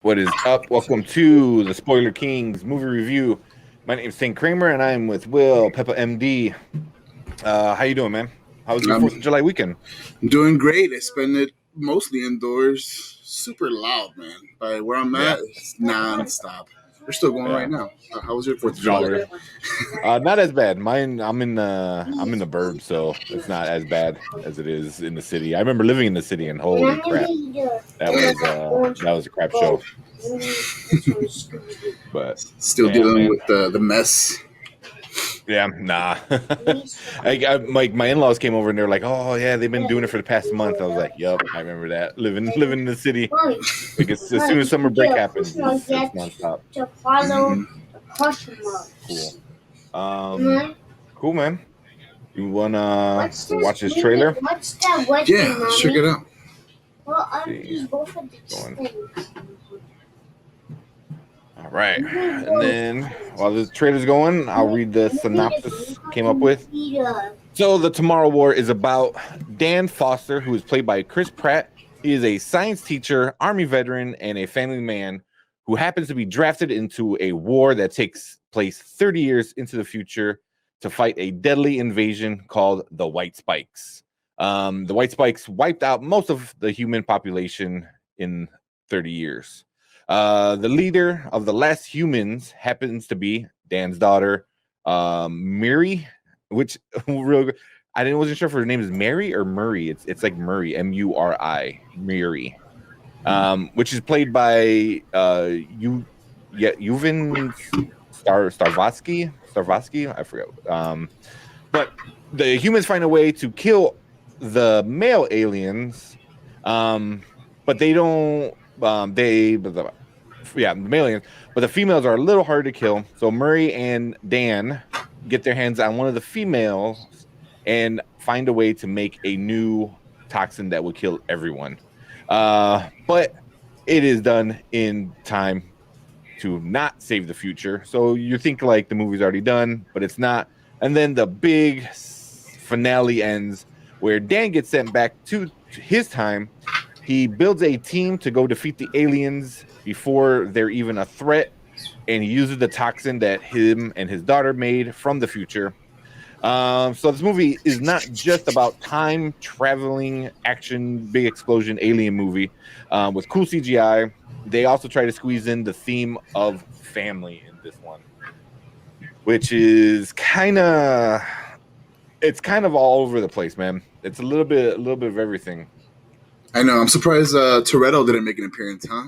What is up? Welcome to the Spoiler Kings movie review. My name is Tankcramer, and I'm with Will Peppa MD. How you doing, man? How was your I'm 4th of July weekend? doing great. I spend it mostly indoors. Super loud, man. By where I'm Yeah, at, it's nonstop. They're still going right yeah. now. How was your Fourth Fourth of of July. July? Not as bad. Mine. I'm in the burbs, so it's not as bad as it is in the city. I remember living in the city, and holy crap, that was a crap show. But Still yeah, dealing man. with the mess. Yeah, nah. My in-laws came over and they're like, "Oh yeah, they've been doing it for the past month." I was like, "Yup, I remember that. Living in the city, like as soon as summer break happens, it's nonstop." Mhm. Cool. Um, cool, man. You wanna watch this trailer? Yeah, let's check it out. Let's see, going. All right, and then while the trailer's going, I'll read the synopsis came up with. So, the Tomorrow War is about Dan Foster, who is played by Chris Pratt. He is a science teacher, army veteran, and a family man who happens to be drafted into a war that takes place 30 years into the future to fight a deadly invasion called the White Spikes. The White Spikes wiped out most of the human population in 30 years. The leader of the last humans happens to be Dan's daughter, Miri, which real wasn't sure if her name is Mary or Murray. It's like Murray, Muri, Miri, which is played by Yuvin Starvosky. I forget. But the humans find a way to kill the male aliens, but they don't. The male aliens, but the females are a little harder to kill. So Murray and Dan get their hands on one of the females and find a way to make a new toxin that will kill everyone. But it is done in time to not save the future. So you think like the movie's already done, but it's not. And then the big finale ends where Dan gets sent back to his time. He builds a team to go defeat the aliens before they're even a threat, and he uses the toxin that him and his daughter made from the future. So this movie is not just about time traveling action, big explosion alien movie with cool CGI. They also try to squeeze in the theme of family in this one, which is kind of all over the place, man. It's a little bit of everything. I know. I'm surprised Toretto didn't make an appearance, huh?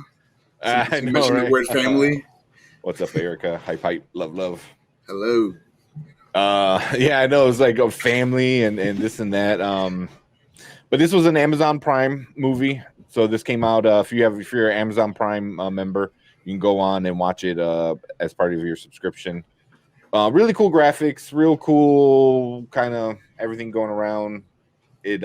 Since I you know, mentioned the right? word family. What's up, Erica? Hype, hype, love, love. Hello. Yeah, I know it's like a family and this and that. But this was an Amazon Prime movie, so this came out. If you're an Amazon Prime member, you can go on and watch it as part of your subscription. Really cool graphics, real cool kind of everything going around. It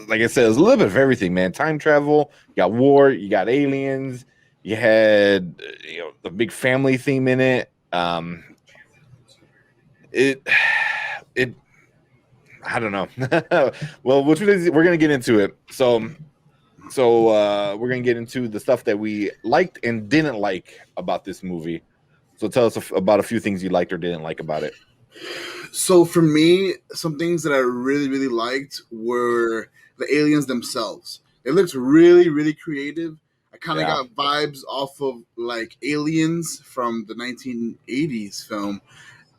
like I said, it's a little bit of everything, man. Time travel, you got war, you got aliens, you had the big family theme in it. It it I don't know. Well, we're gonna get into it. So we're gonna get into the stuff that we liked and didn't like about this movie. So tell us about a few things you liked or didn't like about it. So for me, some things that I really, really liked were the aliens themselves. It looked really, really creative. I kind of Yeah, got vibes off of like Aliens from the 1980s film,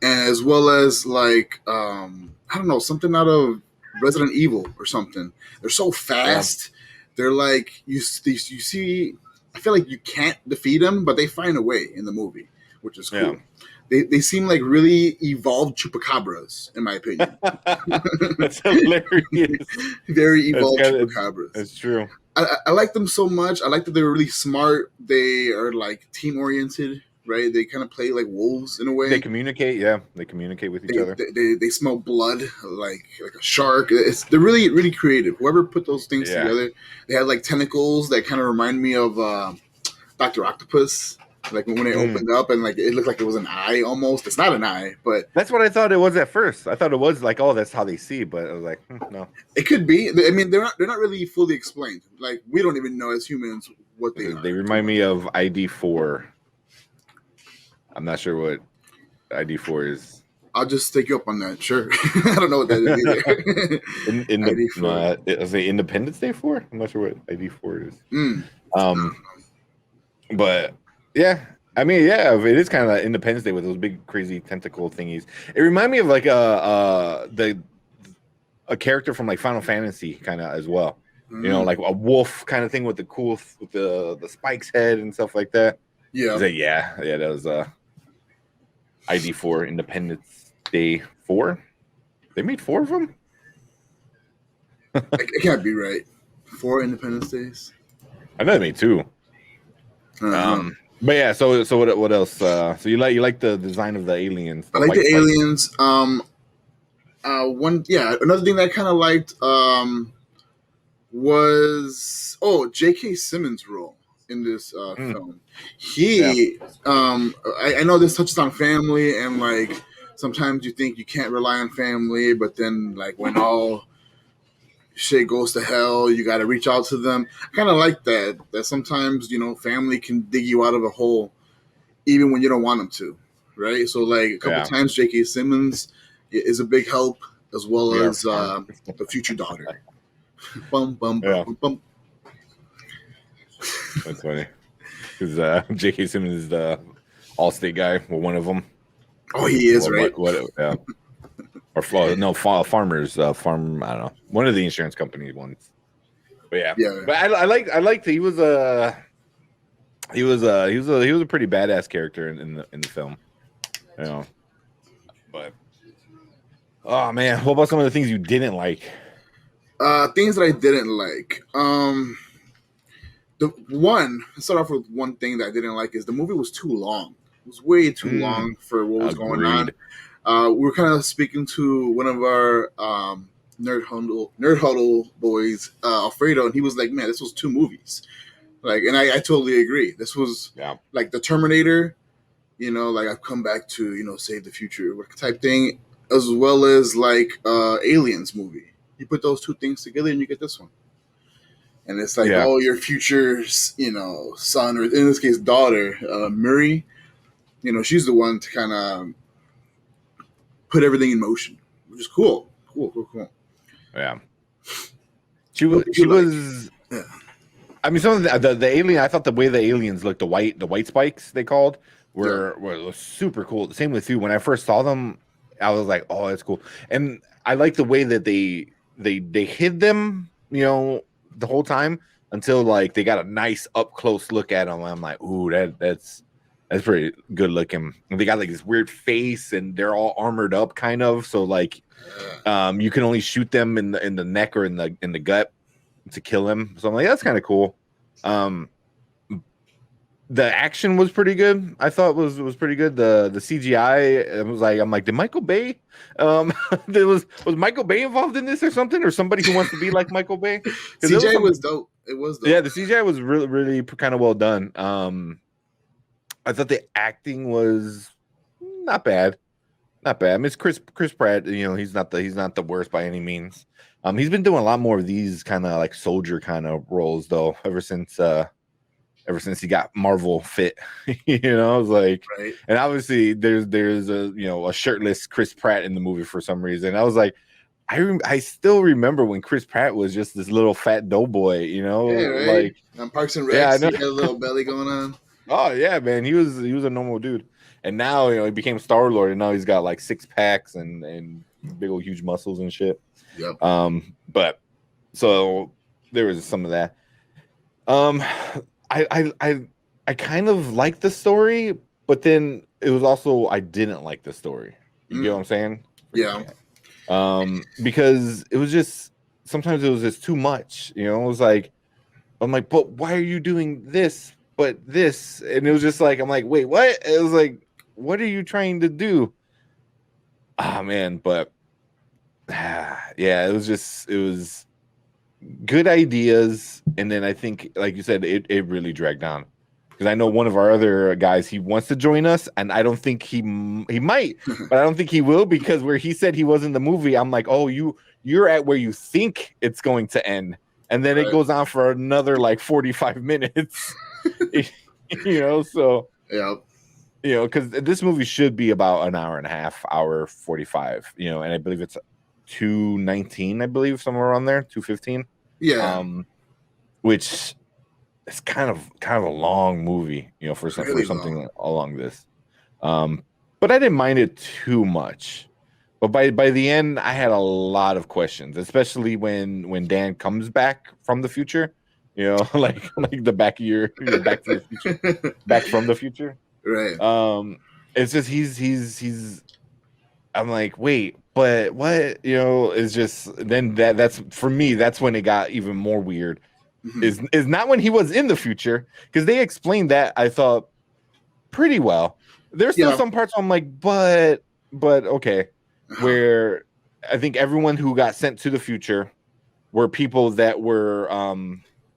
and as well as like I don't know, something out of Resident Evil or something. They're so yeah, fast. They're like you see. I feel like you can't defeat them, but they find a way in the movie, which is yeah. cool. They seem like really evolved chupacabras, in my opinion. That's hilarious. Very That's evolved kind of chupacabras. That's true. I like them so much. I like that they're really smart. They are like team oriented, right? They kind of play like wolves in a They way. communicate. Yeah, they communicate with each They, other. they smell blood like a shark. They're really really creative. Whoever put those things Yeah, together, they had like tentacles that kind of remind me of Doctor Octopus. Like when it Mm. opened up and like it looked like it was an eye almost. It's not an eye, but That's what I thought it was at first. I thought it was like, oh, that's how they see, but I was like, no. it could be. I mean, they're not really fully explained. Like we don't even know as humans what they They are too remind much. me of ID4. I'm not sure what ID4 is. I'll just take you up on that. Sure. I don't know what that is either. in the ID for I say Independence Day 4. I'm not sure what ID4 is. mm, Um, but yeah, I mean, yeah, it is kind of like Independence Day with those big crazy tentacle thingies. It reminded me of like a character from like Final Fantasy kind of as well. You know, mm, like a wolf kind of thing with the cool with the spikes head and stuff like that. yeah. Is that yeah, that was ID4 Independence Day 4. They made 4 of them. It can't be right. 4 Independence Days. I know they made 2. Uh-huh. But yeah, so what else? So you like the design of the aliens, I the like white the spikes. aliens. Another thing that I kind of liked was J.K. Simmons' role in this Mm, film. yeah, He, I know this touches on family, and like sometimes you think you can't rely on family, but then like when all shit goes to hell, you got to reach out to them. I kind of like that. That sometimes family can dig you out of a hole, even when you don't want them to, right? So like a couple yeah, times, J.K. Simmons is a big help, as well we are as farm. the future daughter. Bum bum bum Yeah, bum bum. that's funny because J.K. Simmons is the Allstate guy, or one of them. Oh, he is right. What? Yeah, or no, farmers, farm. I don't know, one of the insurance company ones. But yeah, Yeah, but I liked he was he was a pretty badass character in the film, you know. But oh man, what about some of the things you didn't like? things that I didn't like. Let's start off with one thing that I didn't like is the movie was too long. It was way too Mm, long for what was going on. agreed. We were kind of speaking to one of our nerd huddle boys, Alfredo, and he was like, "Man, this was 2 movies." Like, and I totally agree. This was Yeah, like the Terminator, like I've come back to save the future type thing, as well as like Aliens movie. You put those 2 things together, and you get this one. And it's like, yeah, oh, your future, son, or in this case, daughter, Murray. She's the one to kind of put everything in motion, which is cool. Cool. yeah. What did She you like? was. Yeah. I mean, some of the alien. I thought the way the aliens looked, the white spikes they called, Yeah. were super cool. Same with you. When I first saw them, I was like, oh, that's cool. And I like the way that they hid them, the whole time until like they got a nice up close look at them. I'm like, ooh, that's pretty good looking. And they got like this weird face, and they're all armored up, kind of. So like, you can only shoot them in the neck or in the gut to kill him. So I'm like, that's kind of cool. Um, the action was pretty good. I thought was pretty good. The CGI, it was like, I'm like, did Michael Bay? There was Michael Bay involved in this or something, or somebody who wants to be like Michael Bay? Because there was CJ some, was dope. It was yeah, dope. the CGI was really kind of well done. I thought the acting was not bad. Not bad. I mean, it's Chris Pratt. He's not the worst by any means. He's been doing a lot more of these kind of like soldier kind of roles though, ever since he got Marvel fit. I was like, Right. and obviously there's a shirtless Chris Pratt in the movie for some reason. I was like, I still remember when Chris Pratt was just this little fat doughboy. Yeah. Right. Like, Parks and yeah, I Recs, know. he had a little belly going on. Oh yeah, man, he was a normal dude, and now he became Star Lord, and now he's got like 6 packs and big old huge muscles and shit. Yep. But so there was some of that. Um, I kind of liked the story, but then it was also I didn't like the story. You get what I'm saying? Yeah. Because it was just sometimes it was just too much. It was like I'm like, but why are you doing this? But this, and it was just like I'm like, wait, what? It was like, what are you trying to do? Oh man, but yeah, it was good ideas, and then I think, like you said, it really dragged on. because I know one of our other guys, he wants to join us, and I don't think he might, but I don't think he will, because where he said he was in the movie, I'm like, oh, you're at where you think it's going to end, and then it Right. goes on for another like 45 minutes. So Yeah. because this movie should be about an hour and a half, hour 45, and I believe it's 2:19, I believe, somewhere around there, 2:15. Yeah. Which is kind of a long movie, for Really something long. along this. But I didn't mind it too much. But by the end, I had a lot of questions, especially when Dan comes back from the future, like the back of your Back to the Future, back from the future. Right. It's just he's. I'm like, wait, but what? It's just then that's for me. That's when it got even more weird. Mhm. Is not when he was in the future, because they explained that, I thought, pretty well. There's still Yeah. some parts I'm like, but okay, Uh-huh. where I think everyone who got sent to the future were people that were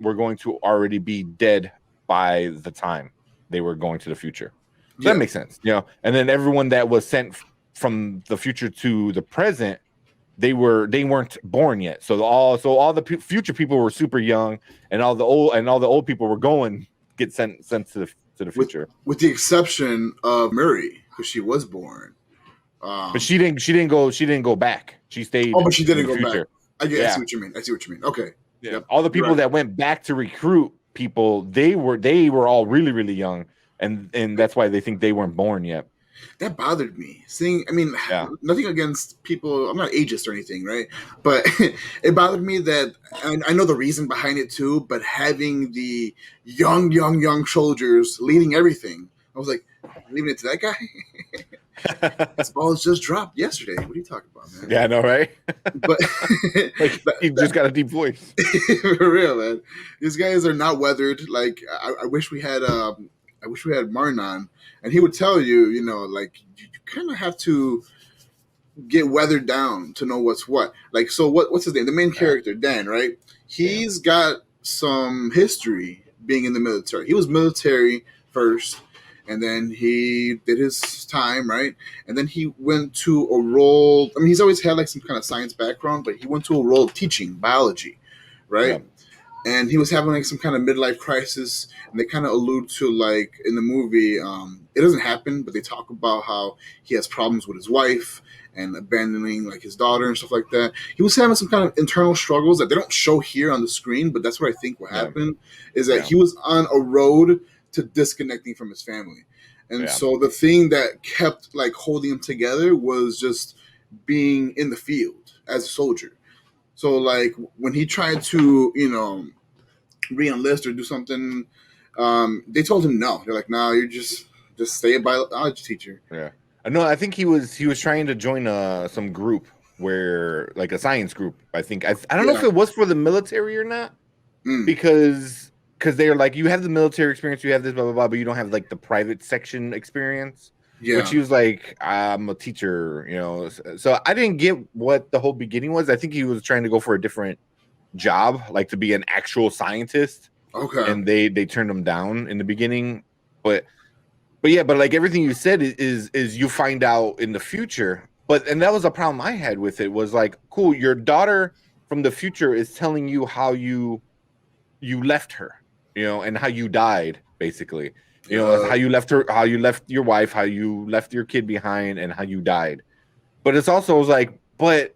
going to already be dead by the time they were going to the future. So that Yeah. makes sense, And then everyone that was sent from the future to the present, they weren't born yet. So all the future people were super young, and all the old people were going get sent to the With future. with the exception of Murray, because she was born. But Um, she didn't go back. She oh, stayed but she in didn't the go back. future. I see Yeah. what you mean. I see what you mean. Okay. Yeah. Yep. All the You're people right. that went back to recruit people, they were all really, really young, and that's why they think they weren't born yet. That bothered me. Seeing, I mean, Yeah. nothing against people. I'm not ageist or anything, right? But it bothered me that, and I know the reason behind it too. But having the young soldiers leading everything, I was like, leaving it to that guy. His balls just dropped yesterday. What are you talking about, man? Yeah, I know, right? But Like, he just got a deep voice. for real, man, these guys are not weathered. Like I wish we had I wish we had Martin on, and he would tell you, like you kind of have to get weathered down to know what's what. Like, so what's his name? The main Yeah. character, Dan, right? Damn. He's got some history being in the military. He was military first, and then he did his time, right? And then he went to a role. I mean, he's always had like some kind of science background, but he went to a role of teaching biology, Yeah. right? And he was having like some kind of midlife crisis, and they kind of allude to, like, in the movie, it doesn't happen, but they talk about how he has problems with his wife and abandoning like his daughter and stuff like that. He was having some kind of internal struggles that they don't show here on the screen, but that's what I think what Yeah. happened is that Yeah. he was on a road to disconnecting from his family. And Yeah. so the thing that kept like holding him together was just being in the field as a soldier. So like when he tried to, re-enlist or do something, they told him no. They're like, no, you're just stay a biology teacher. Yeah. No, I think he was trying to join some group, where, like, a science group. I think I don't know Yeah. if it was for the military or not, Mm. because they're like, you have the military experience, you have this blah blah blah, but you don't have like the private section experience. Which Yeah. he was like, I'm a teacher. So I didn't get what the whole beginning was. I think he was trying to go for a different job, like to be an actual scientist, Okay. and they turned him down in the beginning. But yeah, but like everything you said is you find out in the future. And that was a problem I had with it, was like, cool, your daughter from the future is telling you how you left her, and how you died, basically. Uh, How you left her, how you left your wife, how you left your kid behind, and how you died. But it's also like, but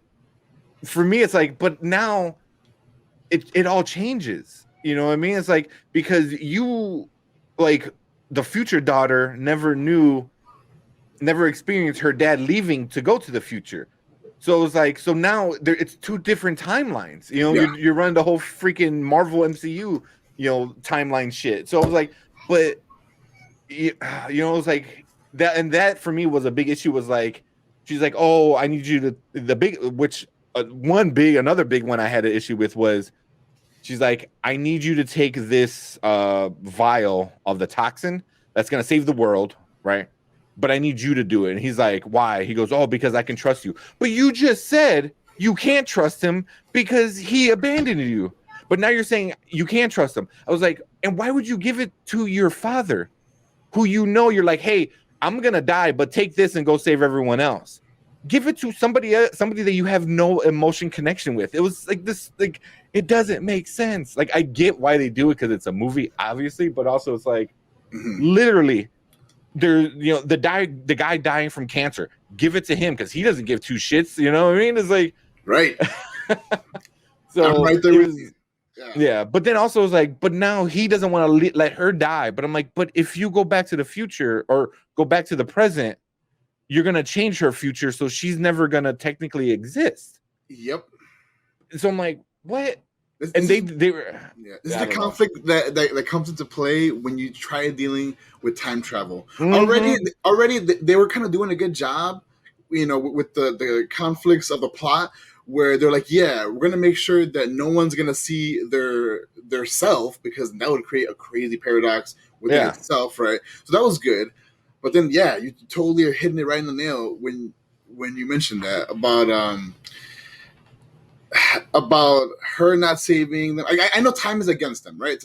for me, it's like, but now it all changes. You know what I mean? It's like, because like, the future daughter never experienced her dad leaving to go to the future. So it was like, so now it's two different timelines. yeah. You're running the whole freaking Marvel MCU, timeline shit. So I was like, but it was like that, and that for me was a big issue. Was like, she's like, oh, I need you to the big, which another big one I had an issue with was, she's like, I need you to take this vial of the toxin that's gonna save the world, right? But I need you to do it. And he's like, why? He goes, oh, because I can trust you. But you just said you can't trust him because he abandoned you. But now you're saying you can't trust him. I was like, And why would you give it to your father, who you're like, hey, I'm gonna die, but take this and go save everyone else. Give it to somebody else, somebody that you have no emotion connection with. It was like this, like it doesn't make sense. Like I get why they do it because it's a movie, obviously, but also it's like Mhm. literally there, the guy dying from cancer. Give it to him because he doesn't give two shits. You know what I mean? It's like Right. I'm so right there it with was you. Yeah. yeah, but then also it's like, but now he doesn't want to let her die. But I'm like, but if you go back to the future or go back to the present, you're gonna change her future, so she's never gonna technically exist. Yep. So I'm like, what? This And is they were, Yeah, this is I the don't know. conflict that comes into play when you try dealing with time travel. Already, Mm-hmm. they were kind of doing a good job, with the conflicts of the plot, where they're like, yeah, we're gonna make sure that no one's gonna see their self because that would create a crazy paradox within Yeah, itself, right? So that was good, but then yeah, you totally are hitting it right in the nail when you mentioned that about her not saving them. I know time is against them, right?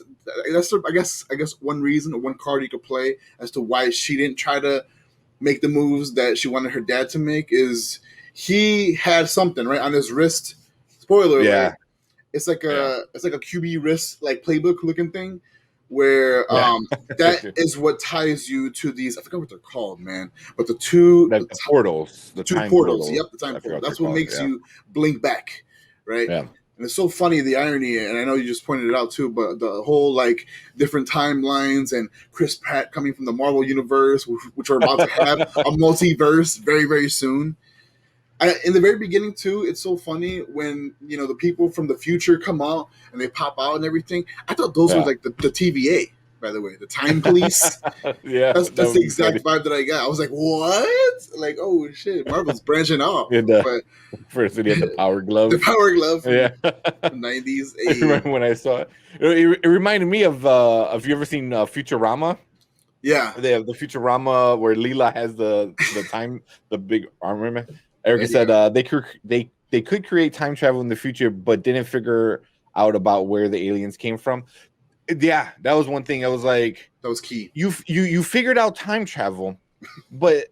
That's I guess one reason or one card you could play as to why she didn't try to make the moves that she wanted her dad to make is he had something right on his wrist. Spoiler alert! yeah, yeah, It's like a QB wrist like playbook looking thing where yeah. that is what ties you to these. I forgot what they're called, man. But the two Like the portals, the two time portals. portals. Yep, the time I forgot portal. what they're That's what called. makes Yeah, you blink back, right? yeah, And it's so funny the irony, and I know you just pointed it out too, but the whole like different timelines and Chris Pratt coming from the Marvel universe, which are about to have a multiverse very very soon. In the very beginning too, it's so funny when the people from the future come out and they pop out and everything. I thought those were yeah, like the TVA, by the way, the time police. yeah. That's That that's the would be exact funny. vibe that I got. I was like, what? Like, oh shit, Marvel's branching off. And But first, he had the power the glove. Power Glove from Yeah. the I '90s. remember when I saw it. It reminded me of have you ever seen Futurama? Yeah, They have the Futurama where Leela has the time, the big armament. Erica said yeah, they could create time travel in the future, but didn't figure out about where the aliens came from. Yeah, that was one thing. I was like, that was key. you figured out time travel, but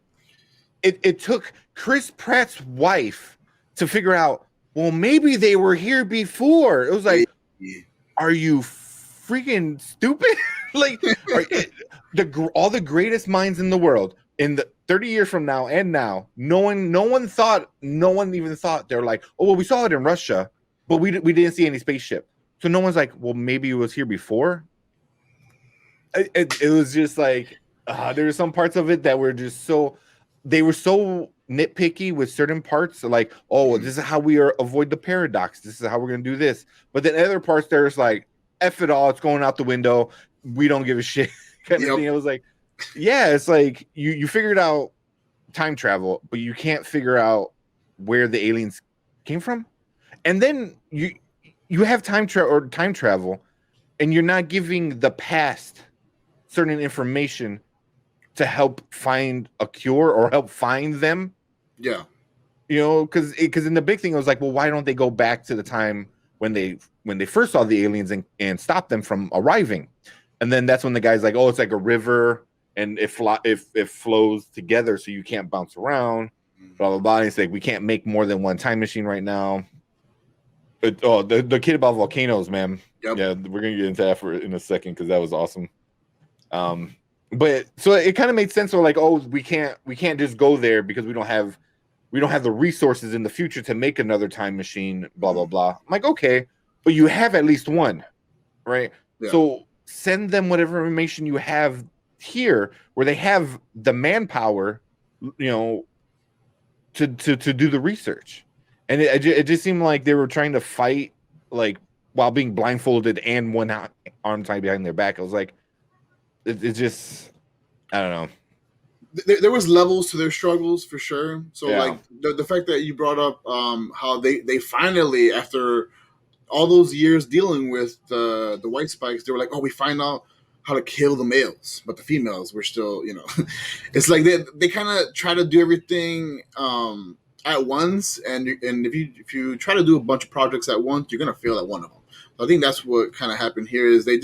it took Chris Pratt's wife to figure out, well, maybe they were here before. It was Yeah, like, are you freaking stupid? Like, are all the greatest minds in the world in the 30 years from now and now, no one even thought they're like, oh well, we saw it in Russia, but we didn't see any spaceship. So no one's like, well, maybe it was here before. It was just like there were some parts of it that were just so they were so nitpicky with certain parts, like, oh, Mhm. this is how we avoid the paradox. This is how we're gonna do this. But then other parts there's like, F it all, it's going out the window. We don't give a shit kind of Yep. thing. I was like, yeah, it's like you figured out time travel, but you can't figure out where the aliens came from. And then you have time travel, and you're not giving the past certain information to help find a cure or help find them. Yeah. Because in the big thing, it was like, well, why don't they go back to the time when they first saw the aliens and stop them from arriving? And then that's when the guy's like, oh, it's like a river and it flows together, so you can't bounce around. Blah blah blah. And it's like we can't make more than one time machine right now. The kid about volcanoes, man. Yep. Yeah, we're gonna get into that in a second because that was awesome. But so it kind of made sense. So like, oh, we can't just go there because we don't have the resources in the future to make another time machine. Blah blah blah. I'm like, okay, but you have at least one, right? Yeah. So send them whatever information you have here, where they have the manpower, you know, to do the research. And it just seemed like they were trying to fight like while being blindfolded and one arm tied behind their back. I was like, it just I don't know. There was levels to their struggles for sure. So Yeah. like the fact that you brought up how they finally after all those years dealing with the white spikes, they were like, oh, we find out how to kill the males, but the females were still, it's like they kind of try to do everything at once, and if you try to do a bunch of projects at once, you're gonna fail at one of them. I think that's what kind of happened here is they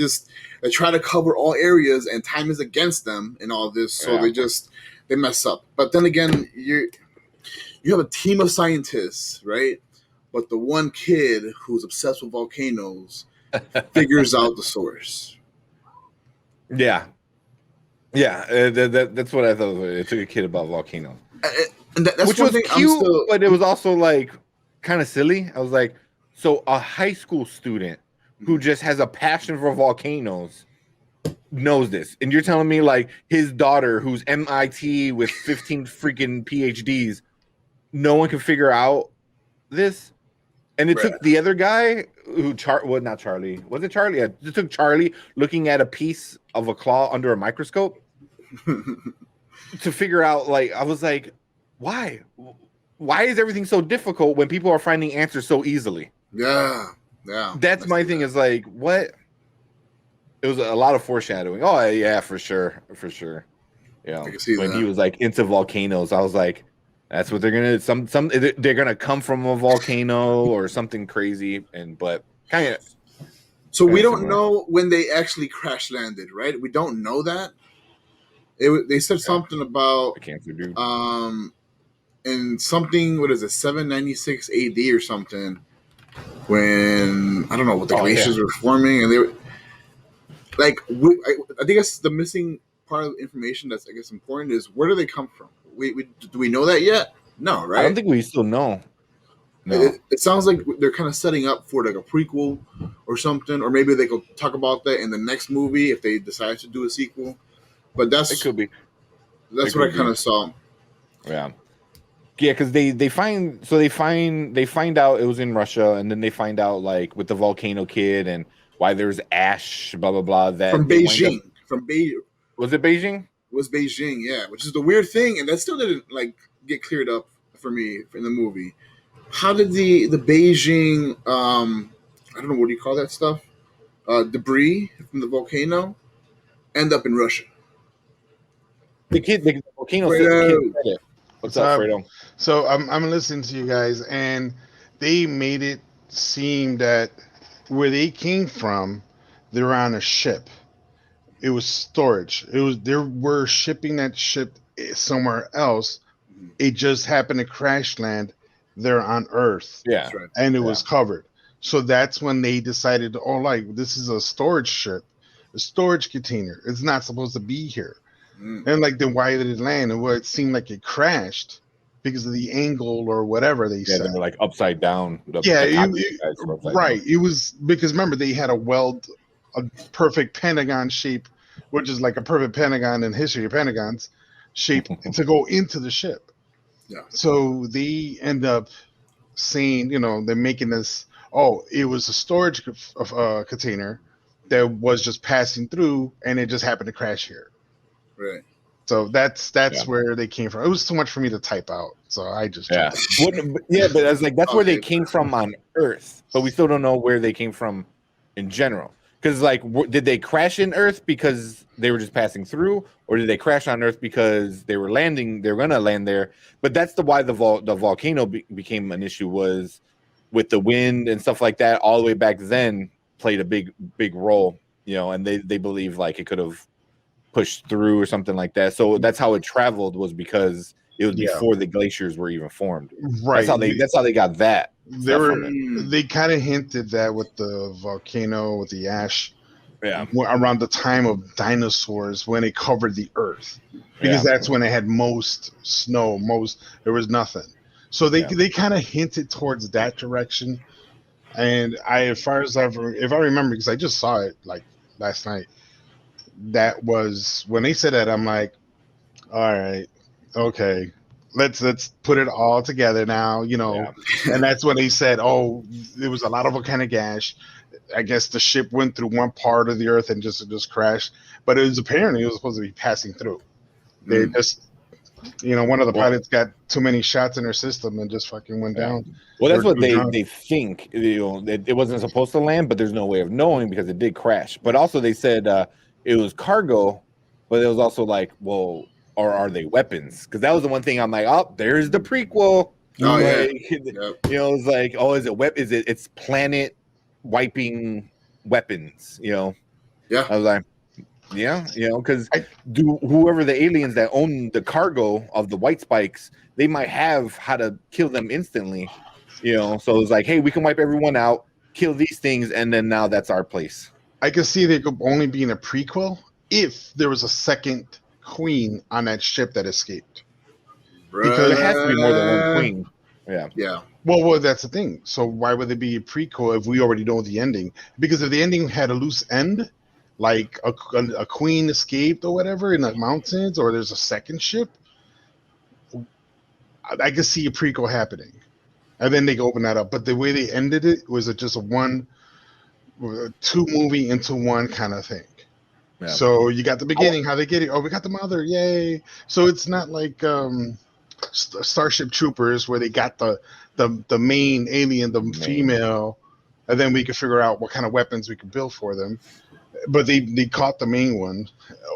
try to cover all areas and time is against them in all this, so Yeah. they mess up. But then again, you have a team of scientists, right? But the one kid who's obsessed with volcanoes figures out the source. Yeah. Yeah. That's what I thought. It took a kid about volcanoes, And that's which one was thing I'm cute, still. but it was also like kind of silly. I was like, so a high school student who just has a passion for volcanoes knows this, and you're telling me like his daughter, who's MIT with 15 freaking PhDs, no one can figure out this? And it Right. took the other guy who well, not Charlie. Was it Charlie? It took Charlie looking at a piece of a claw under a microscope to figure out. Like, I was like, why? Why is everything so difficult when people are finding answers so easily? Yeah. Yeah. That's my thing. Is like, what? It was a lot of foreshadowing. Oh yeah, for sure, for sure. You know, I can see when that. he was like into volcanoes, I was like, that's what they're gonna they're gonna come from a volcano or something crazy. And but kind of. So we don't Similar. know when they actually crash landed, right? We don't know that. They said something about The cancer dude. in something, what is it, 796 AD or something, when I don't know what the glaciers were forming, and they were like, I think that's the missing part of the information that's I guess important is where do they come from? Do we know that yet? No, right? I don't think we still know. No, it sounds like they're kind of setting up for like a prequel or something, or maybe they could talk about that in the next movie if they decide to do a sequel. But it could be. that's what I kind of saw. Yeah, yeah, because they find out it was in Russia, and then they find out like with the volcano kid and why there's ash, blah blah blah. That From they wind up. Beijing, from Beijing. Was it Beijing? Was Beijing, yeah, which is the weird thing, and that still didn't like get cleared up for me in the movie. How did the Beijing I don't know, what do you call that stuff, debris from the volcano end up in Russia? The volcano kid Fredo. said it. What's up, Fredo? So I'm listening to you guys, and they made it seem that where they came from, they're on a ship. It was storage. It was they were shipping that ship somewhere else. It just happened to crash land there on Earth. Yeah, That's right. And it was covered. So that's when they decided, oh, like this is a storage ship, a storage container. It's not supposed to be here. And like, then why did it land? And well, it seemed like it crashed because of the angle or whatever they said. they're like upside down. Right. It was because remember they had a perfect pentagon shape, which is like a perfect pentagon in history of pentagons shape to go into the ship. Yeah. So they end up saying, they're making this. Oh, it was a storage container that was just passing through, and it just happened to crash here. Right. So that's where they came from. It was too much for me to type out, so I just but I was like, that's where they came from on Earth, but we still don't know where they came from in general. Because like, did they crash in Earth because they were just passing through, or did they crash on Earth because they were landing? They're gonna land there. But that's why the volcano became an issue, was with the wind and stuff like that. All the way back then played a big role, and they believe like it could have pushed through or something like that. So that's how it traveled, was because it was before the glaciers were even formed. Right. That's how they got that. They kind of hinted that with the volcano, with the ash, around the time of dinosaurs when it covered the Earth, because that's when it had most snow. There was nothing. So they kind of hinted towards that direction. And if I remember, because I just saw it like last night. That was when they said that. I'm like, all right, okay, let's put it all together now, And that's when they said, oh, there was a lot of volcanic ash. I guess the ship went through one part of the Earth and just crashed, but it was supposed to be passing through. They just, one of the pilots got too many shots in her system and just fucking went down. Well, that's what they think. It wasn't supposed to land, but there's no way of knowing because it did crash. But also they said it was cargo, but it was also like, well, or are they weapons? Because that was the one thing I'm like, oh, there's the prequel. Oh, like, it was like, oh, is it it's planet wiping weapons. Yeah. I was like, yeah, because whoever the aliens that own the cargo of the white spikes, they might have how to kill them instantly. So it's like, hey, we can wipe everyone out, kill these things, and then now that's our place. I could see they could only be in a prequel if there was a second queen on that ship that escaped. Because there has to be more than one queen. Yeah. Well, that's the thing. So why would it be a prequel if we already know the ending? Because if the ending had a loose end, like a queen escaped or whatever in the mountains, or there's a second ship, I could see a prequel happening, and then they could open that up. But the way they ended it was just a two movie into one kind of thing. Yeah. So you got the beginning, how they get it. Oh, we got the mother, yay! So it's not like Starship Troopers where they got the main alien, the female, and then we could figure out what kind of weapons we could build for them. But they caught the main one.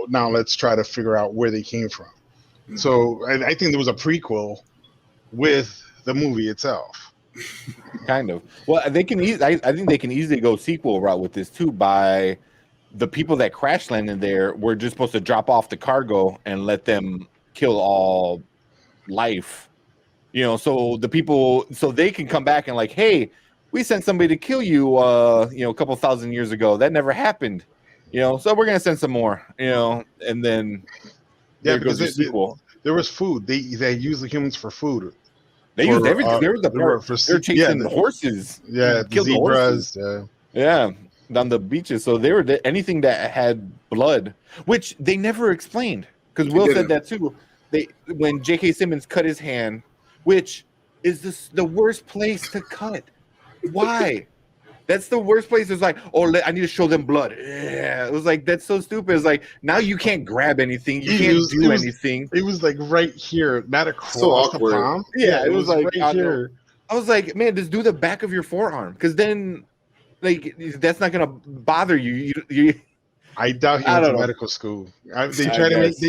Now let's try to figure out where they came from. Mm-hmm. So I think there was a prequel with the movie itself. Kind of. Well, they can. I think they can easily go sequel route with this too. By the people that crash landed there were just supposed to drop off the cargo and let them kill all life. So the people, so they can come back and like, hey, we sent somebody to kill you, a couple thousand years ago. That never happened. So we're gonna send some more. And then there goes the sequel. There was food. They used the humans for food. They used everything. There was they're chasing the horses. Yeah, killed zebras. The horses. Yeah, down the beaches. So they were anything that had blood, which they never explained. Because Will said that too. When J.K. Simmons cut his hand, which is the worst place to cut. Why? That's the worst place. It's like, I need to show them blood. Yeah, it was like, that's so stupid. It's like, now you can't grab anything. You can't do anything. It was like right here, not across the palm. Yeah, it was like right here. I was like, man, just do the back of your forearm, because then, like, that's not gonna bother you. I doubt he went to medical school. They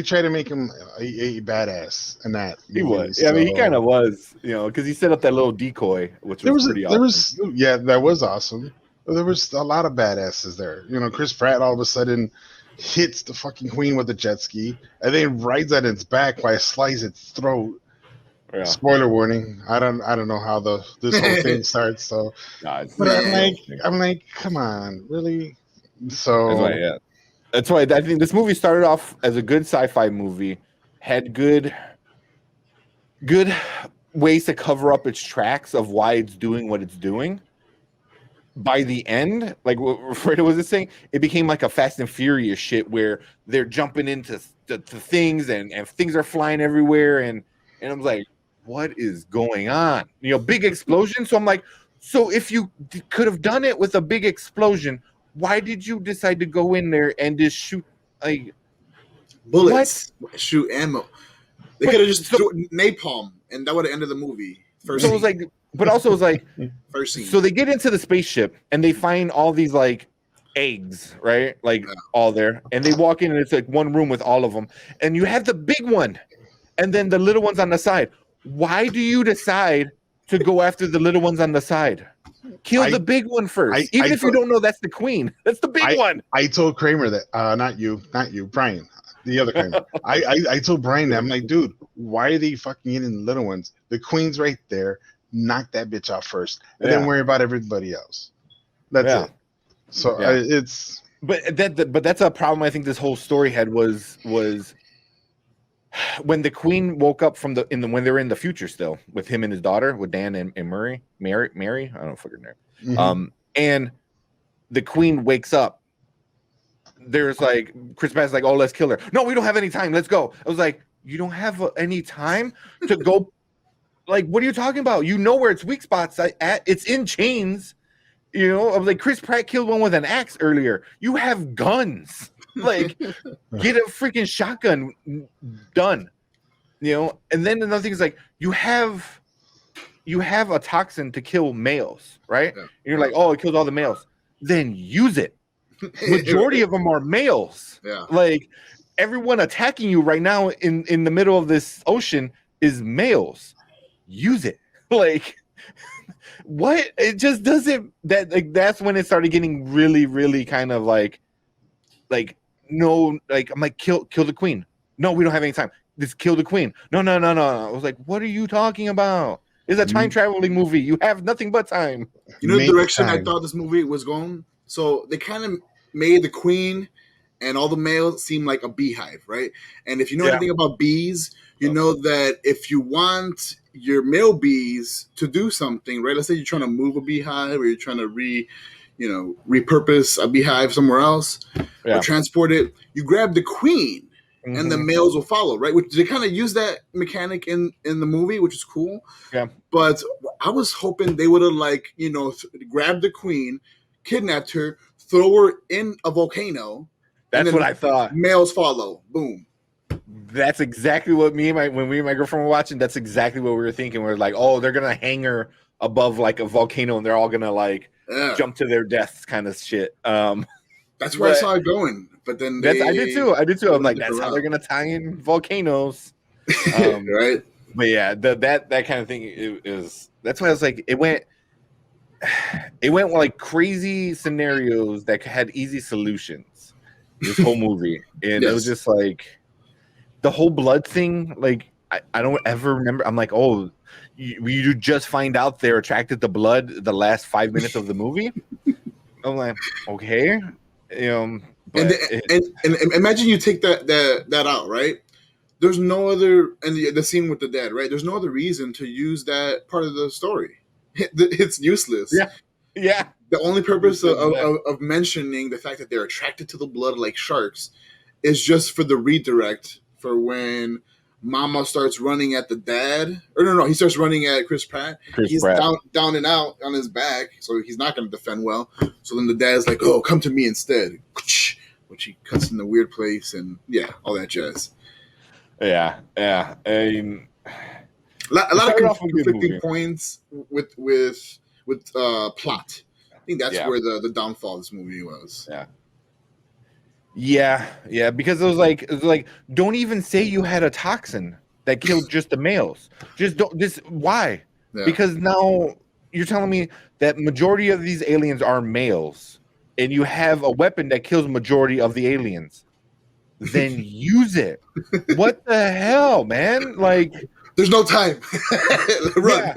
try to make him a badass in that. He was. So. I mean, he kind of was, because he set up that little decoy, which was pretty awesome. That was awesome. There was a lot of badasses there. Chris Pratt all of a sudden hits the fucking queen with a jet ski and then rides at its back while it slices its throat. Yeah. Spoiler warning. I don't know how this whole thing starts. So, but I'm like, come on, really? So that's why I think this movie started off as a good sci-fi movie, had good ways to cover up its tracks of why it's doing what it's doing. By the end, like what Fredo was saying, it became like a Fast and Furious shit where they're jumping into things and things are flying everywhere, and I'm like, what is going on? Big explosion. So I'm like, so if you could have done it with a big explosion, why did you decide to go in there and just shoot like bullets? What? Shoot ammo. They could have just napalm, and that would have ended the movie. First, it was like, but also it was like first scene. So they get into the spaceship and they find all these like eggs, right? Like all there, and they walk in and it's like one room with all of them, and you have the big one, and then the little ones on the side. Why do you decide to go after the little ones on the side? Kill the big one first. Even if you don't know that's the queen. That's the big one. I told Kramer that, not you, Brian, the other Kramer. I told Brian that. I'm like, dude, why are they fucking hitting the little ones? The queen's right there. Knock that bitch out first. And then worry about everybody else. That's it. So it's... But that's a problem I think this whole story had was when the queen woke up from when they were in the future still with him and his daughter, with Dan and Mary, I don't know fucking name. Mm-hmm. And the queen wakes up. There's like Chris Pratt's like, oh, let's kill her. No, we don't have any time. Let's go. I was like, you don't have any time to go. Like, what are you talking about? You know where its weak spots at? It's in chains. I was like, Chris Pratt killed one with an axe earlier. You have guns. Like, get a freaking shotgun done. And then another thing is like, you have a toxin to kill males, right? Yeah. And you're like, oh, it kills all the males. Then use it. Majority of them are males. Yeah. Like, everyone attacking you right now in the middle of this ocean is males. Use it. Like, what? It just doesn't. That like that's when it started getting really, really kind of like no, like I'm like kill the queen. No, we don't have any time. Just kill the queen. No. I was like, what are you talking about? It's a time traveling movie. You have nothing but time. You know the direction I thought this movie was going? So they kind of made the queen and all the males seem like a beehive, right? And if you know anything about bees, you know that if you want your male bees to do something, right? Let's say you're trying to move a beehive or you're trying to repurpose a beehive somewhere else or transport it, you grab the queen and the males will follow, right? Which they kind of use that mechanic in the movie, which is cool. Yeah. But I was hoping they would have grabbed the queen, kidnapped her, throw her in a volcano. That's what I thought. Males follow. Boom. That's exactly what when me and my girlfriend were watching, that's exactly what we were thinking. We're like, oh, they're gonna hang her above like a volcano and they're all gonna jump to their deaths kind of shit. That's where I saw it going. But then I did too. I'm like, that's how they're gonna tie in volcanoes. Right. But yeah, that kind of thing is that's why I was like, it went like crazy scenarios that had easy solutions. This whole movie, and it was just like the whole blood thing. Like I don't ever remember. I'm like, oh, you just find out they're attracted to blood the last 5 minutes of the movie. I'm like, okay, but and imagine you take that out, right? There's no other, and the scene with the dad, right? There's no other reason to use that part of the story. It's useless. Yeah. The only purpose of mentioning the fact that they're attracted to the blood like sharks is just for the redirect for when Mama starts running at the dad. Or no, he starts running at Chris Pratt. He's down and out on his back, so he's not going to defend well. So then the dad's like, "Oh, come to me instead," which he cuts in the weird place, and all that jazz. Yeah. I mean, a lot of conflicting points with plot. I think that's where the downfall of this movie was. Yeah, because it was like don't even say you had a toxin that killed just the males. Why? Yeah. Because now you're telling me that majority of these aliens are males, and you have a weapon that kills majority of the aliens. Then use it. What the hell, man? Like, there's no time. Run.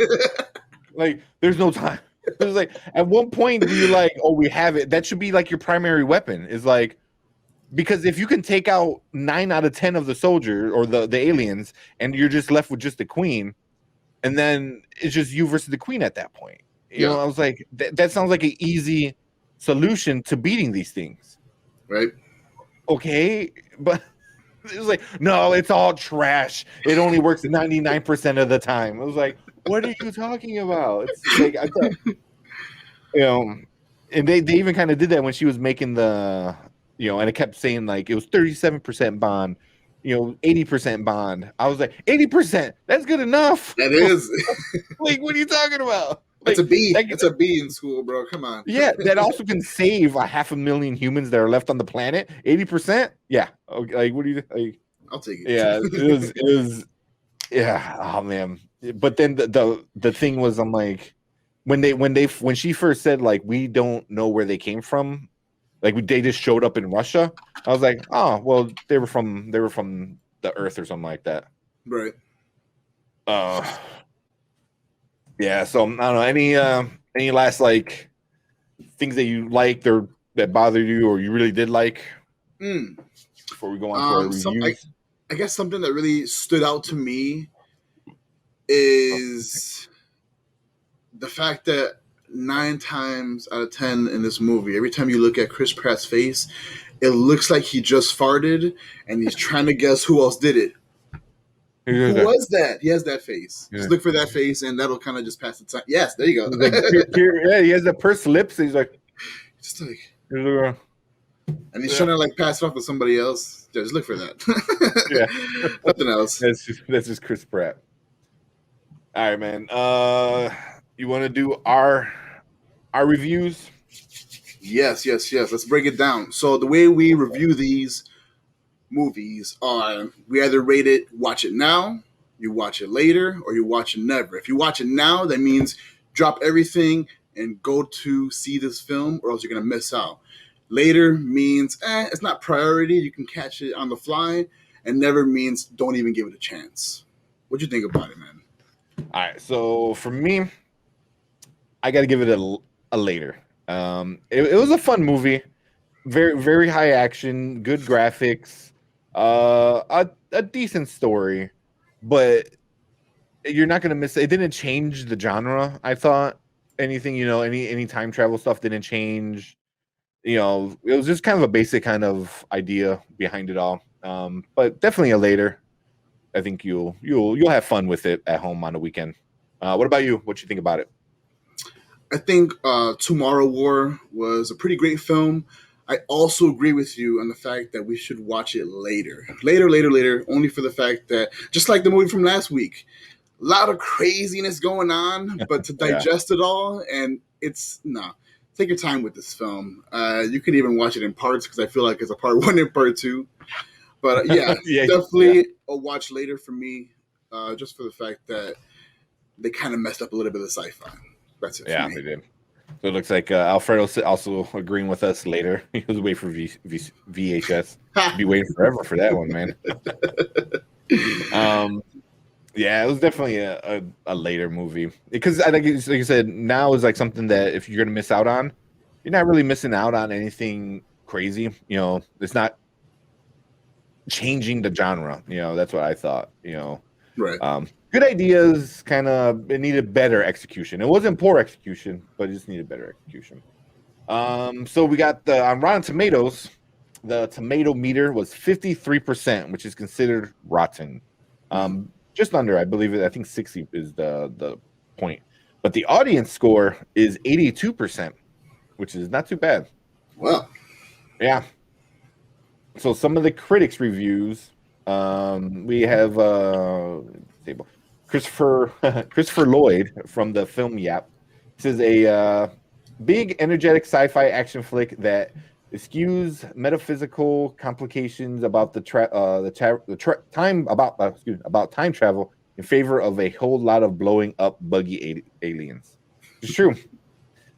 Like, there's no time. It's like at one point you're like, oh, we have it. That should be like your primary weapon. Is like, because if you can take out 9 out of 10 of the soldiers or the aliens, and you're just left with just the queen, and then it's just you versus the queen at that point. You know, I was like, that sounds like an easy solution to beating these things, right? Okay, but it was like, no, it's all trash. It only works 99% of the time. I was like, what are you talking about? It's like, I thought, and they even kind of did that when she was making the, and it kept saying like it was 37% bond, 80% bond. I was like, 80%, that's good enough. That is. Like, what are you talking about? It's a B. It's a B in school, bro. Come on. Yeah, that also can save 500,000 humans that are left on the planet. 80%. Yeah. Okay, like, what do you like? I'll take it. Yeah, it was. Yeah. Oh man. But then the thing was, I'm like, when she first said like we don't know where they came from, like they just showed up in Russia. I was like, oh well, they were from the Earth or something like that. Right. Yeah, so I don't know. Any last like things that you liked or that bothered you or you really did like before we go on to our reviews? I guess something that really stood out to me is the fact that 9 times out of 10 in this movie, every time you look at Chris Pratt's face, it looks like he just farted and he's trying to guess who else did it. Who was that? He has that face. Yeah. Just look for that face, and that'll kind of just pass the time. Yes, there you go. Like, yeah, he has the pursed lips. And he's like, just like, and he's trying to like pass it off to somebody else. Just look for that. Yeah, nothing else. That's just Chris Pratt. All right, man. You want to do our reviews? Yes. Let's break it down. So the way we review these movies are we either rate it, watch it now, you watch it later, or you watch it never. If you watch it now, that means drop everything and go to see this film, or else you're gonna miss out. Later means it's not priority. You can catch it on the fly, and never means don't even give it a chance. What do you think about it, man? All right, so for me, I got to give it a later. It was a fun movie, very high action, good graphics, a decent story, but you're not gonna miss it. It didn't change the genre. I thought anything, any time travel stuff didn't change. It was just kind of a basic kind of idea behind it all. But definitely a later. I think you'll have fun with it at home on the weekend. What about you? What you think about it? I think Tomorrow War was a pretty great film. I also agree with you on the fact that we should watch it later, only for the fact that, just like the movie from last week, a lot of craziness going on, but to digest it all, and take your time with this film. You could even watch it in parts, because I feel like it's a part 1 and part 2. But definitely a watch later for me, just for the fact that they kind of messed up a little bit of sci-fi. That's it. Yeah, they did. So it looks like Alfredo's also agreeing with us later. He was waiting for VHS. Be waiting forever for that one, man. Yeah, it was definitely a later movie, because I think, like you said, now is like something that if you're gonna miss out on, you're not really missing out on anything crazy. It's not changing the genre. That's what I thought. Right. Good ideas, it needed better execution. It wasn't poor execution, but it just needed better execution. So we got on Rotten Tomatoes, the tomato meter was 53%, which is considered rotten. Just under, I believe I think 60 is the point. But the audience score is 82%, which is not too bad. Well, yeah. So some of the critics' reviews, we have Christopher Lloyd from the Film Yap. This is a big, energetic sci-fi action flick that eschews metaphysical complications about about time travel in favor of a whole lot of blowing up buggy aliens. It's true.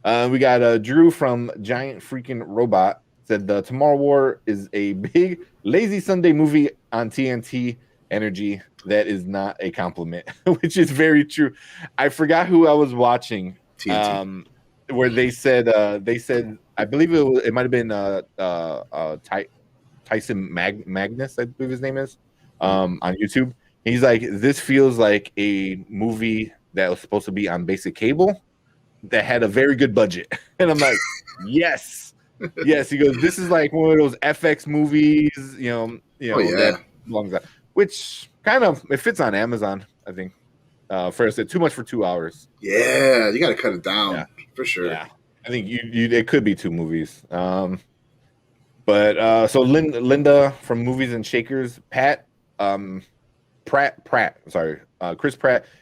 We got Drew from Giant Freaking Robot. Said the Tomorrow War is a big, lazy Sunday movie on TNT energy. That is not a compliment, which is very true. I forgot who I was watching, where they said, I believe it might have been Tyson Magnus, I believe his name is, on YouTube. He's like, this feels like a movie that was supposed to be on basic cable that had a very good budget. And I'm like, yes. Yes, he goes, this is like one of those FX movies, that belongs out, which kind of it fits on Amazon, I think. First, too much for 2 hours. Yeah, you got to cut it down for sure. Yeah, I think it could be 2 movies. But so Linda from Movies and Shakers, Chris Pratt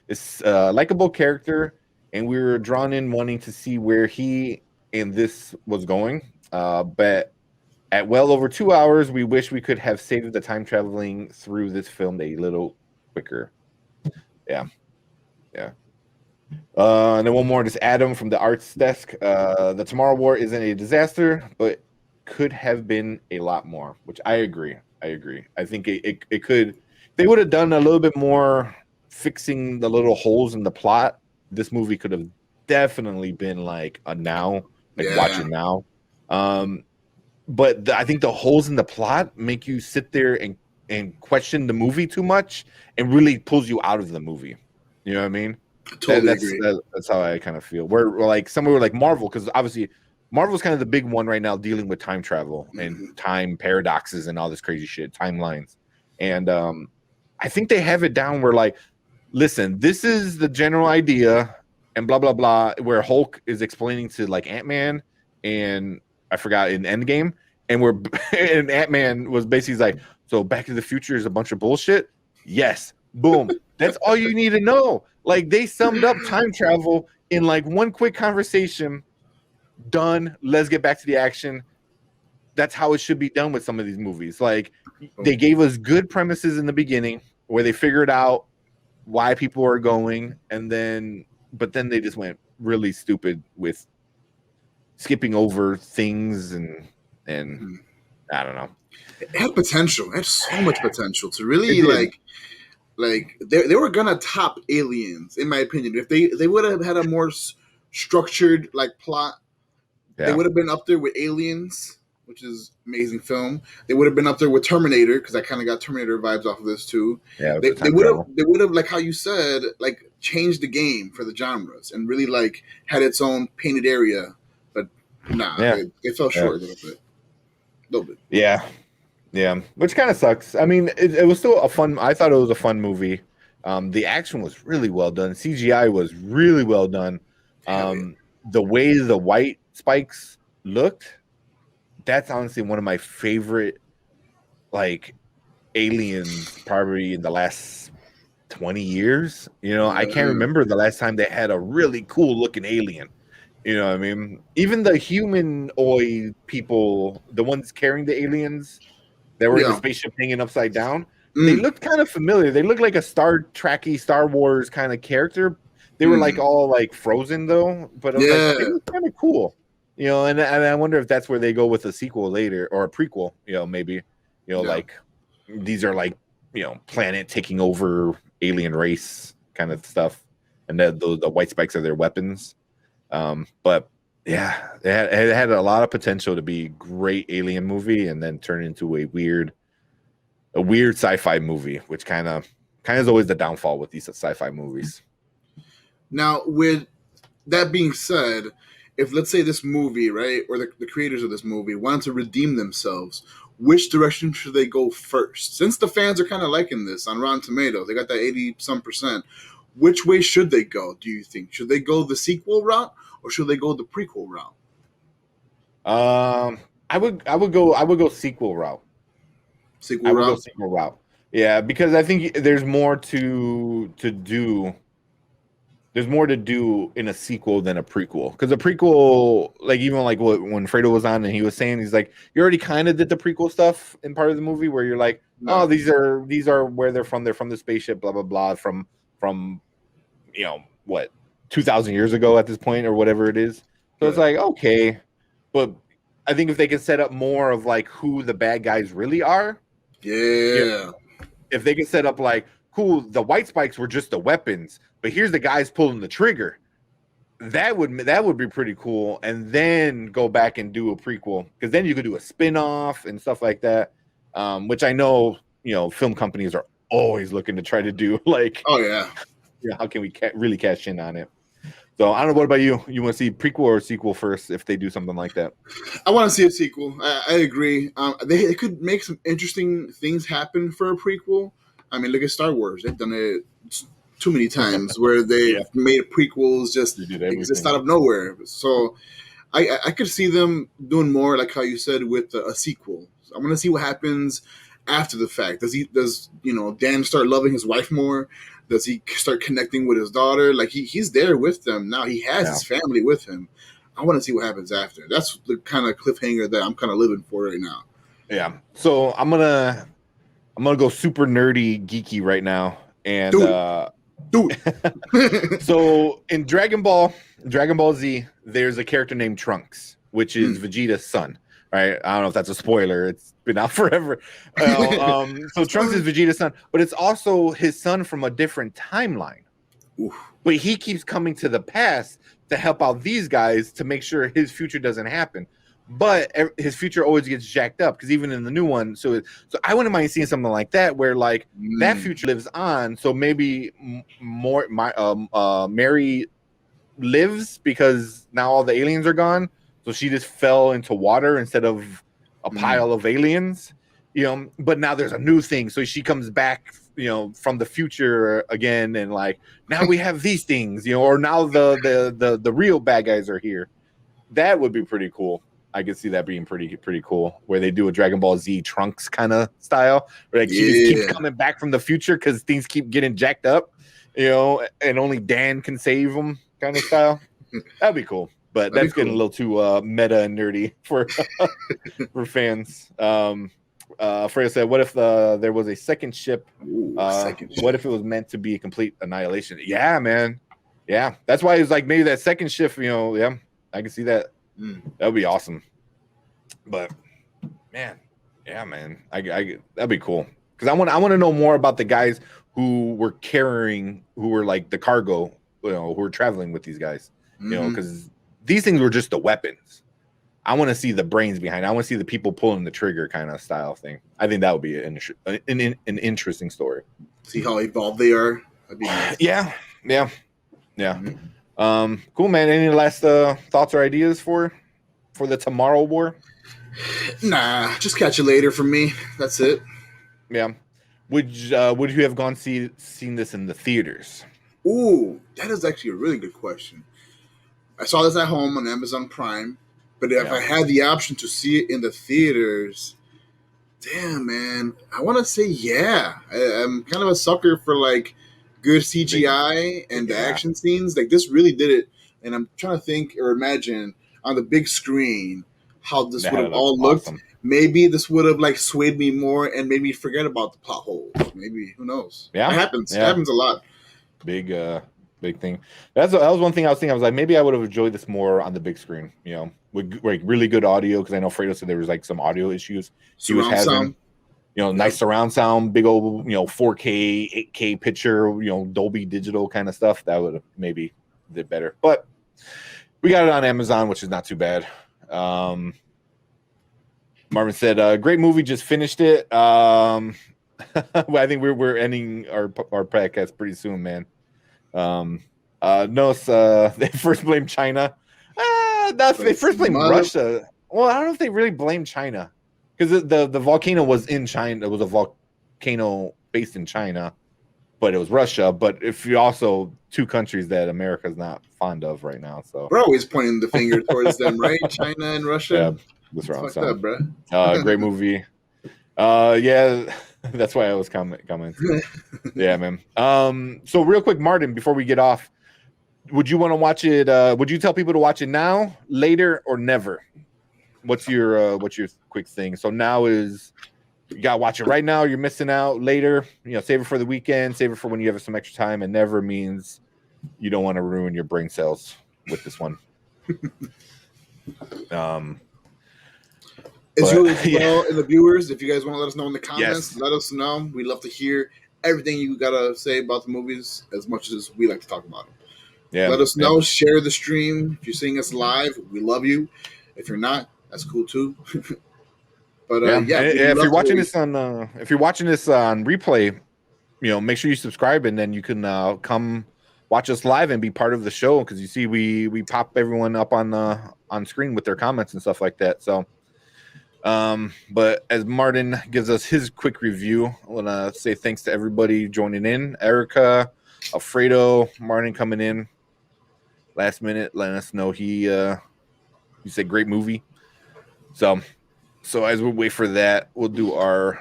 is a likable character, and we were drawn in wanting to see where he and this was going. But at well over 2 hours, we wish we could have saved the time traveling through this film a little quicker. Yeah. And then one more, just Adam from the arts desk. The Tomorrow War isn't a disaster, but could have been a lot more, which I agree. I think it could. They would have done a little bit more fixing the little holes in the plot. This movie could have definitely been like a now, watch it now. But I think the holes in the plot make you sit there and question the movie too much, and really pulls you out of the movie. You know what I mean? Totally agree. That's how I kind of feel. We're like somewhere like Marvel, because obviously Marvel's kind of the big one right now, dealing with time travel and time paradoxes and all this crazy shit, timelines. And I think they have it down where, like, listen, this is the general idea, and blah blah blah. Where Hulk is explaining to like Ant-Man, and I forgot in Endgame, and and Ant-Man was basically like, so Back to the Future is a bunch of bullshit. Yes, boom. That's all you need to know. Like, they summed up time travel in like one quick conversation. Done. Let's get back to the action. That's how it should be done with some of these movies. Like, they gave us good premises in the beginning where they figured out why people are going, but then they just went really stupid with skipping over things and I don't know. It had potential. It had so much potential to It really did. like they were gonna top Aliens, in my opinion. If they would have had a more structured like plot, they Yeah. would have been up there with Aliens, which is amazing film. They would have been up there with Terminator, because I kind of got Terminator vibes off of this too. Yeah, with They the time would have travel. like how you said, like changed the game for the genres and really like had its own painted area. But nah, Yeah. they fell Yeah. short a little bit. Yeah. Yeah. Which kind of sucks. I mean, it was still a fun. I thought it was a fun movie. The action was really well done. CGI was really well done. Hell yeah. The way the white spikes looked, that's honestly one of my favorite like aliens probably in the last 20 years. I can't remember the last time they had a really cool looking alien. You know what I mean? Even the humanoid people, the ones carrying the aliens that were in the Yeah. spaceship hanging upside down, they Mm. looked kind of familiar. They looked like a Star Wars kind of character. They were like Mm. all like frozen though, but I was like, Yeah. they look kind of cool. And I wonder if that's where they go with a sequel later or a prequel, maybe, Yeah. like these are like, planet taking over alien race kind of stuff. And the white spikes are their weapons. But yeah, it had a lot of potential to be a great alien movie and then turn into a weird sci-fi movie, which kind of is always the downfall with these sci-fi movies. Now, with that being said, if let's say this movie, right, or the creators of this movie wanted to redeem themselves, which direction should they go first? Since the fans are kind of liking this on Rotten Tomatoes, they got that 80-some%. Which way should they go, do you think? Should they go the sequel route or should they go the prequel route? I would go sequel route. Sequel route? Go sequel route. Yeah, because I think there's more to do. There's more to do in a sequel than a prequel. Because a prequel, like even like when Fredo was on and he was saying, he's like, you already kind of did the prequel stuff in part of the movie where you're like, No. oh, these are where they're from. They're from the spaceship, blah blah blah, from what 2,000 years ago at this point or whatever it is. So it's like, okay, but I think if they can set up more of like who the bad guys really are, Yeah. if they can set up like, cool, the white spikes were just the weapons, but here's the guys pulling the trigger. That would be pretty cool, and then go back and do a prequel, because then you could do a spin-off and stuff like that, which I know film companies are always looking to try to do. Like, oh yeah, how can we really cash in on it? So I don't know. What about you? You want to see prequel or sequel first if they do something like that? I want to see a sequel. I agree. They could make some interesting things happen for a prequel. I mean, look at Star Wars. They've done it too many times where they've made prequels just exist out of nowhere. So I could see them doing more like how you said with a sequel. So I'm gonna see what happens after the fact. Does Dan start loving his wife more? Does he start connecting with his daughter? Like he's there with them now. He has his family with him. I want to see what happens after. That's the kind of cliffhanger that I'm kind of living for right now. Yeah. So I'm gonna go super nerdy, geeky right now, and do it. So in Dragon Ball Z, there's a character named Trunks, which is Vegeta's son. Right? I don't know if that's a spoiler. It's been out forever. So Trunks is Vegeta's son, but it's also his son from a different timeline. Oof. But he keeps coming to the past to help out these guys to make sure his future doesn't happen. But his future always gets jacked up, because even in the new one, so I wouldn't mind seeing something like that where like that future lives on. So maybe Mary lives because now all the aliens are gone. So she just fell into water instead of a pile of aliens, but now there's a new thing. So she comes back, from the future again. And like, now we have these things, or now the real bad guys are here. That would be pretty cool. I could see that being pretty cool, where they do a Dragon Ball Z Trunks kind of style, where like she just keeps coming back from the future because things keep getting jacked up, and only Dan can save them kind of style. That'd be cool. But that's getting a little too meta and nerdy for fans. Freya said, "What if there was a second ship? What if it was meant to be a complete annihilation?" Yeah, man. Yeah, that's why it's like maybe that second shift. Yeah, I can see that. That would be awesome. But man, yeah, man, that'd be cool because I want to know more about the guys who were like the cargo, who were traveling with these guys. Because these things were just the weapons. I want to see the brains behind it. I want to see the people pulling the trigger kind of style thing. I think that would be an interesting story. See how evolved they are. That'd be nice. Yeah. Cool, man. Any last thoughts or ideas for the Tomorrow War? Nah, just catch you later from me. That's it. Yeah. Would you have seen this in the theaters? Ooh, that is actually a really good question. I saw this at home on Amazon Prime, but if I had the option to see it in the theaters, damn, man, I want to say yeah. I'm kind of a sucker for like good CGI and the action scenes. Like this really did it, and I'm trying to think or imagine on the big screen how this would have all looked. Awesome. Maybe this would have like swayed me more and made me forget about the plot holes. Maybe, who knows? Yeah, it happens. Yeah. It happens a lot. Big thing. That was one thing I was thinking. I was like, maybe I would have enjoyed this more on the big screen. With like really good audio, because I know Fredo said there was like some audio issues he was having. Sound. Nice surround sound, big old 4K, 8K picture, Dolby Digital kind of stuff. That would have maybe did better. But we got it on Amazon, which is not too bad. Marvin said, "Great movie, just finished it." I think we're ending our podcast pretty soon, man. They first blame China. They first blame Russia. Well, I don't know if they really blame China, because the volcano was in China. It was a volcano based in China, but it was Russia. But if you also two countries that America's not fond of right now, so we're always pointing the finger towards them, right? China and Russia. Yeah, that's wrong. Fucked up, bro. Great movie. Yeah. That's why I was commenting. Yeah, man. So real quick, Martin, before we get off, would you want to watch it? Would you tell people to watch it now, later, or never? What's your quick thing? So now is you gotta watch it right now. You're missing out. Later, save it for the weekend. Save it for when you have some extra time. And never means you don't want to ruin your brain cells with this one. As you as well, and the viewers, if you guys want to let us know in the comments, let us know. We'd love to hear everything you gotta say about the movies, as much as we like to talk about them. Yeah, let us know. Share the stream. If you're seeing us live, we love you. If you're not, that's cool too. But if you're watching this on replay, make sure you subscribe, and then you can come watch us live and be part of the show, because you see we pop everyone up on screen with their comments and stuff like that. So. But as Martin gives us his quick review, I want to say thanks to everybody joining in. Erica, Alfredo, Martin coming in last minute, letting us know he said great movie. So as we wait for that, we'll do our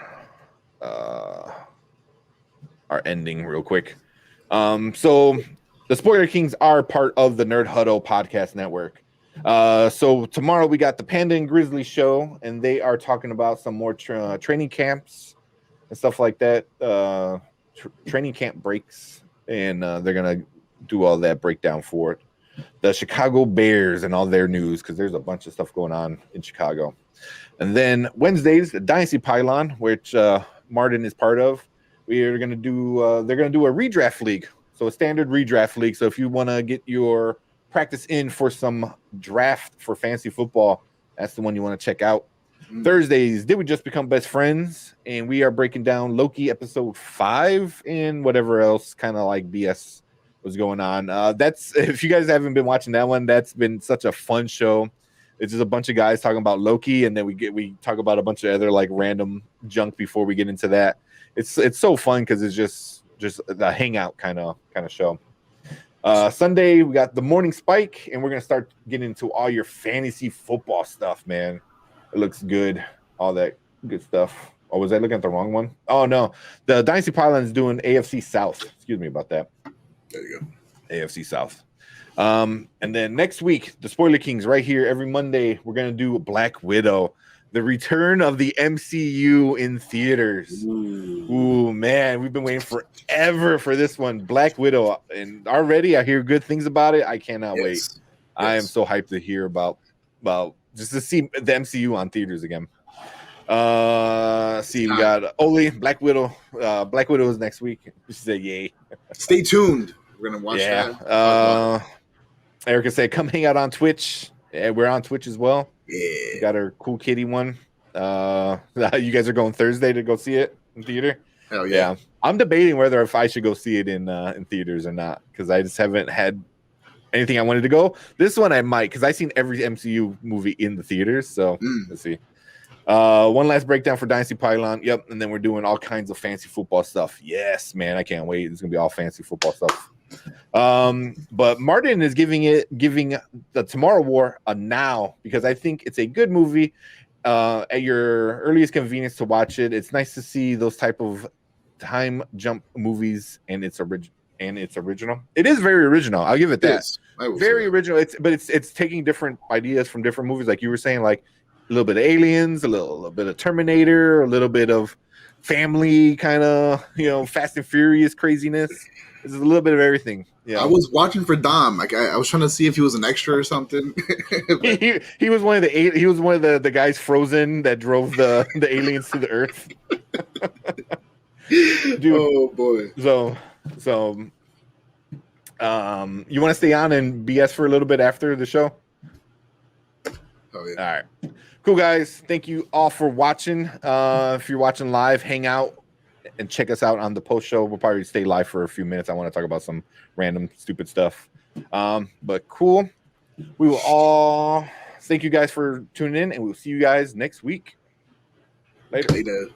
ending real quick. So the Spoiler Kings are part of the Nerd Huddle podcast network. So tomorrow we got the Panda and Grizzly show, and they are talking about some more training camps and stuff like that. Training camp breaks, and they're gonna do all that breakdown for it. The Chicago Bears and all their news, because there's a bunch of stuff going on in Chicago. And then Wednesdays, the Dynasty Pylon, which Martin is part of. They're gonna do a redraft league, so a standard redraft league. So if you want to get your practice in for some draft for fantasy football, that's the one you want to check out. Thursdays, Did We Just Become Best Friends? And we are breaking down Loki episode 5 and whatever else kind of like BS was going on. That's, if you guys haven't been watching that one, that's been such a fun show. It's just a bunch of guys talking about Loki, and then we talk about a bunch of other like random junk before we get into that. It's so fun because it's just the hangout kind of show. Sunday, we got the Morning Spike, and we're going to start getting into all your fantasy football stuff, man. It looks good. All that good stuff. Oh, was I looking at the wrong one? Oh, no. The Dynasty Pylon is doing AFC South. Excuse me about that. There you go. AFC South. And then next week, the Spoiler Kings right here every Monday, we're going to do Black Widow. the return of the MCU in theaters. Ooh, man, we've been waiting forever for this one. Black Widow, and already I hear good things about it. I cannot wait. Yes. I am so hyped to hear about just to see the MCU on theaters again. We got Oli, Black Widow. Black Widow is next week. She said, "Yay!" Stay tuned. We're gonna watch that. Erica said, "Come hang out on Twitch." Yeah, we're on Twitch as well. Yeah, we got our cool kitty one. You guys are going Thursday to go see it in theater. Hell yeah. I'm debating whether if I should go see it in theaters or not, because I just haven't had anything I wanted to go. This one I might, because I've seen every MCU movie in the theaters. So let's see. One last breakdown for Dynasty Pylon. Yep, and then we're doing all kinds of fancy football stuff. Yes, man, I can't wait. It's gonna be all fancy football stuff. But Martin is giving the Tomorrow War a now, because I think it's a good movie at your earliest convenience to watch it. It's nice to see those type of time jump movies, and it's original. It is very original. I'll give it that. Very original. It's taking different ideas from different movies, like you were saying, like a little bit of Aliens, a little bit of Terminator, a little bit of family kind of, Fast and Furious craziness. It's a little bit of everything. Yeah, I was watching for Dom. Like I was trying to see if he was an extra or something. he was one of the guys frozen that drove the aliens to the Earth. Dude, oh boy. So you want to stay on and BS for a little bit after the show? Oh yeah. All right. Cool, guys. Thank you all for watching. If you're watching live, hang out and check us out on the post show. We'll probably stay live for a few minutes. I want to talk about some random stupid stuff. But cool. We will all thank you guys for tuning in, and we'll see you guys next week. Later.